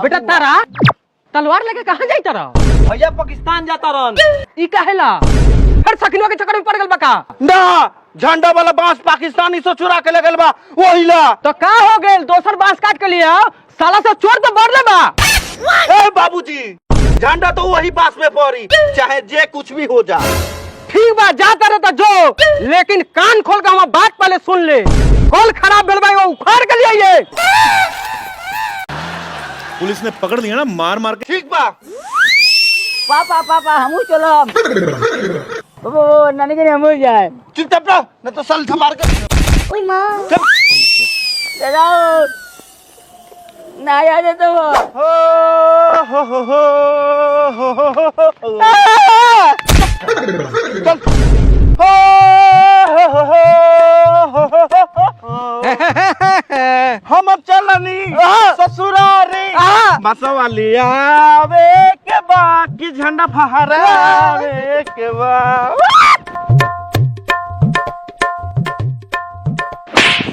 बेटा तारा तलवार लेके कहाँ जाता रहा? भैया पाकिस्तान जाता रहन। ई काहेला? फिर सकिनवा के चक्कर में पड़ गल बा का? ना झंडा वाला बांस पाकिस्तानी से चुरा के ले गल बा वही ला। तो का हो गेल? दोसर बांस काट के लिया साला से चोर तो बढ़ ले बा। ए बाबूजी झंडा तो वही बांस में पड़ी चाहे जे कुछ भी हो जा। ठीक बा जाता रहता जो, लेकिन कान खोल के हमार बात पहले सुन ले। कॉल खराब भेल बा उखाड़ के लिए ये। पुलिस ने पकड़ लिया ना मार मार के। ठीक बा पापा पापा हमू चलो वो नानी के हमू जाए। चुपचाप रह न तो सल मार के। ओए मां चुप। चलो ना आ जाए तो हम अब चलनी ससुरारी मसवाली आवे के बाद की झंडा फहरावे के बाद।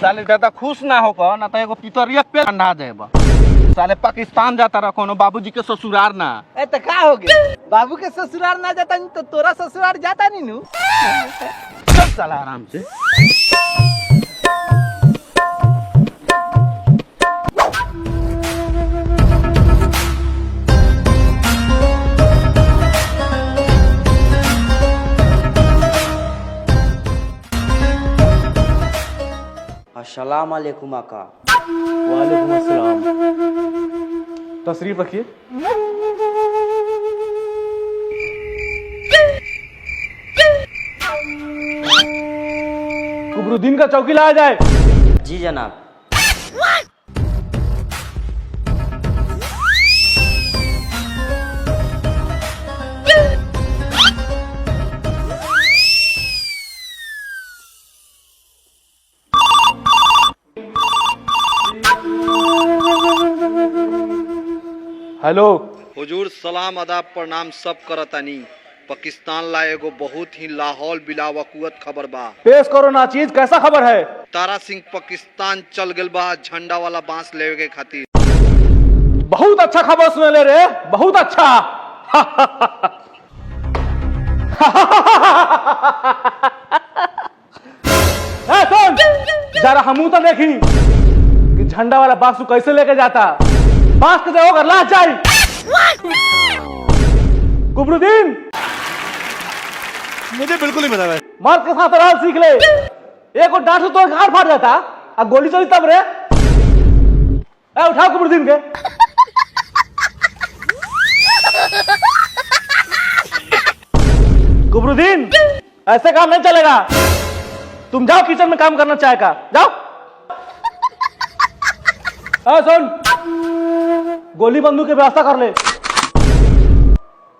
साले ज्यादा खुश ना होकर ना तो एगो पितरिया पे ठंडा जाएगा। साले पाकिस्तान जाता रहा कोनो बाबूजी के ससुरार ना। ए तो का हो गया? बाबू के ससुराल ना जाता नहीं तो तोरा ससुराल जाता नहीं नु। चल साला आराम से। अस्सलाम वालेकुम आका। वालेकुम अस्सलाम। तशरीफ रखिए। कुबरुद्दीन का चौकी लाया जाए। जी जनाब। हेलो हुजूर सलाम अदाब प्रणाम सब करतानी। पाकिस्तान ला एगो बहुत ही लाहौल बिला वकुअत खबर बा। पेश करो ना चीज, कैसा खबर है? तारा सिंह पाकिस्तान चल गल बा झंडा वाला बांस लेवे के खातिर। बहुत अच्छा खबर सुने ले रे, बहुत अच्छा। ए सुन जरा हमू तो देखी कि झंडा वाला बांस कैसे लेके जाता। बांस के जगह ला जाए। कुबरुद्दीन मुझे बिल्कुल नहीं पता है। मर्द के साथ राज सीख ले। एक और डांट से तो गाड़ फाड़ जाता और गोली चली तब रे। ए उठाओ कुबरुद्दीन के। कुबरुद्दीन ऐसे काम नहीं चलेगा। तुम जाओ किचन में काम करना चाहे का जाओ। सुन गोली बंदूक की व्यवस्था कर ले।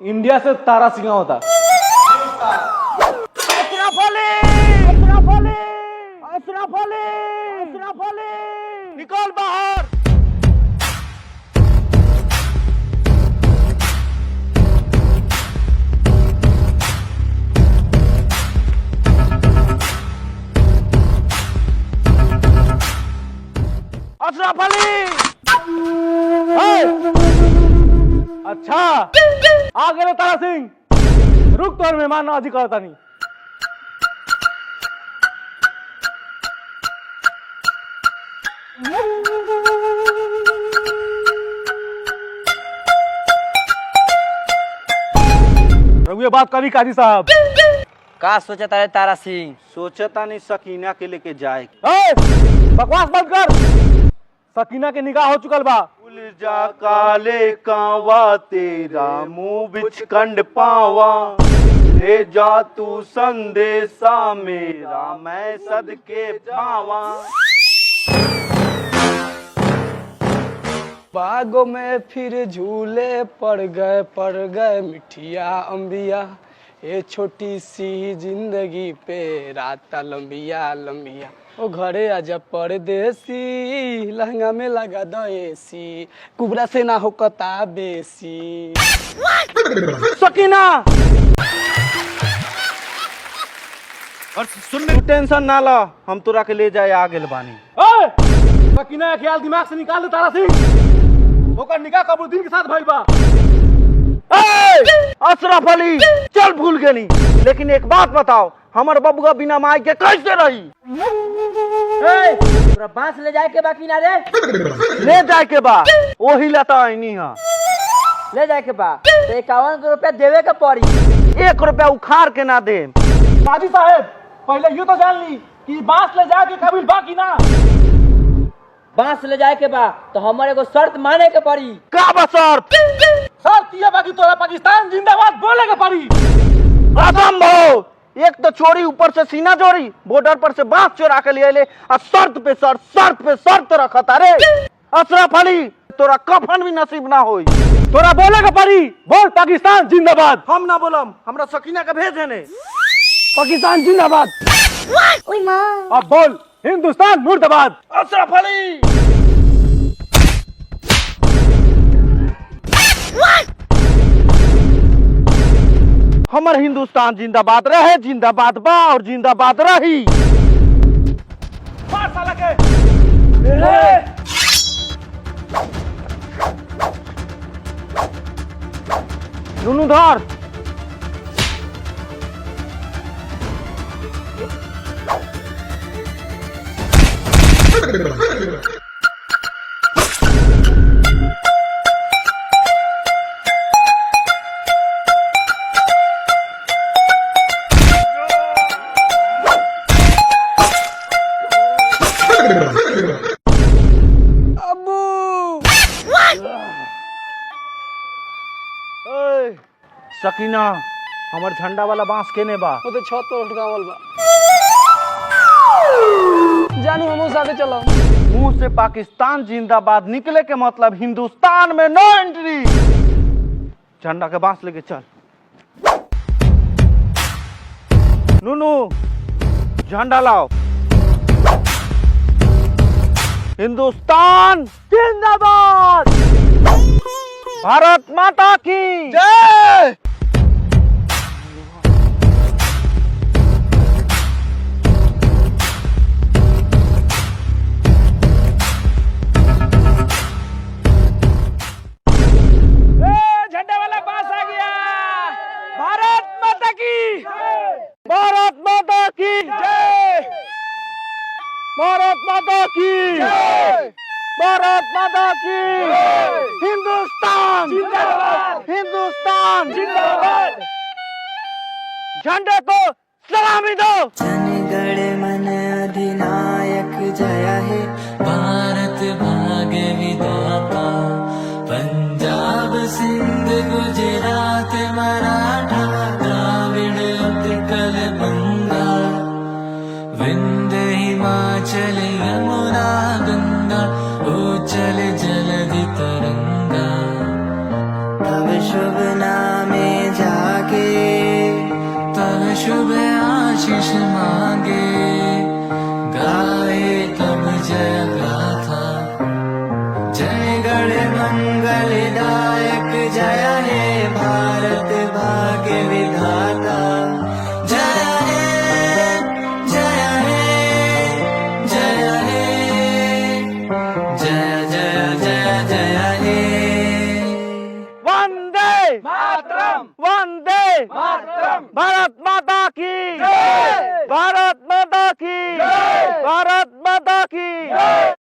इंडिया से तारा सिंह होता। निकल बाहर। अशरफ अली। अच्छा आ गए तारा सिंह। रुक तोर मेहमान नवाजी करता नहीं। रघुए बात करी काजी साहब। का सोचता है तारा सिंह? सोचता नहीं सकीना के लेके जाए। बकवास बंद कर। सकीना के निकाह हो चुकल बा। भूल जा काले कावा तेरा मुंह बिच कंड पावा। ले जा तू संदेशा मेरा मैं सदके पावा। बागों में फिर झूले पड़ गए मिठिया अंबिया। ये छोटी सी जिंदगी पे रात लंबिया लंबिया। ओ घरे आजा परदेसी लहंगा में लगा दो एसी। कुबरा से ना हो कता बेसी। सकीना और सुन ले, टेंशन ना ला हम तोरा के ले जाए आ गेल बानी। सकीना का ख्याल दिमाग से निकाल दे तारा सिंह। ओकर निकाह कबूद्दीन के साथ भइल बा। अशरफ अली चल भूल गेली, लेकिन एक बात बताओ, हमर बबुआ बिना माई के कैसे रही? तोरा बांस ले जाए के बाकी ना रे? ले जाए के बा, वही लता आईनी है। ले जाए के बा तो 51 रुपया देवे के पड़ी। 1 रुपया उखाड़ के ना दे। काजी साहब पहले यूं तो जान ली कि बांस ले जाए के काबिल बा कि ना। बांस ले जाए के बा तो हमारे को शर्त माने के पड़ी। का बसर शर्त ये बाकी तोरा पाकिस्तान जिंदाबाद बोले के पड़ी। असंभव, एक तो चोरी ऊपर से सीना जोड़ी, बॉर्डर पर से बांस चोरा के लिए ले, और शर्त पे शर्त रखता रे। अशरफ अली तोरा कफन भी नसीब ना होई। तोरा बोले के पड़ी, बोल पाकिस्तान जिंदाबाद। हम ना बोलम, हमरा सकीना के भेज देने। पाकिस्तान जिंदाबाद। अब बोल हिंदुस्तान मुर्दाबाद। अशरफ अली हमर हिंदुस्तान जिंदाबाद रहे, जिंदाबाद बा और जिंदाबाद रही। मार साला के। नुनू धर। सकीना हमर झंडा वाला बांस केने बा? वो तो छत पर उठगावल बा। जानी हमो साथे चलो। मुंह से पाकिस्तान जिंदाबाद निकले के मतलब हिंदुस्तान में नो एंट्री। झंडा के बांस लेके चल। नूनू झंडा लाओ। हिंदुस्तान जिंदाबाद, भारत माता की जय। झंडा वाला बांस आ गया। भारत माता की, भारत माता की जय। भारत माता की जय। भारत माता की हिंदुस्तान जिंदाबाद, हिंदुस्तान जिंदाबाद। झंडे को सलामी दो। जनगण मन अधिनायक जय हे, भारत भाग्य विधाता। पंजाब सिंध गुजरात मराठा, द्राविड़ उत्कल बंगा, विंध्य हिमाचल यमुना गंगा, उच्चल जलधि तरंगा। तब शुभ नामे जागे, तब शुभ आशीष मांगे, गाए तब जय गाथा। जय गण मंगलदायक जय हे, भारत भाग्य विधाता। जय हे जय हे जय हे, जय जय जय जय हे। वंदे मातरम, वंदे मातरम। भारत माता की जय। भारत माता की जय। भारत माता की जय।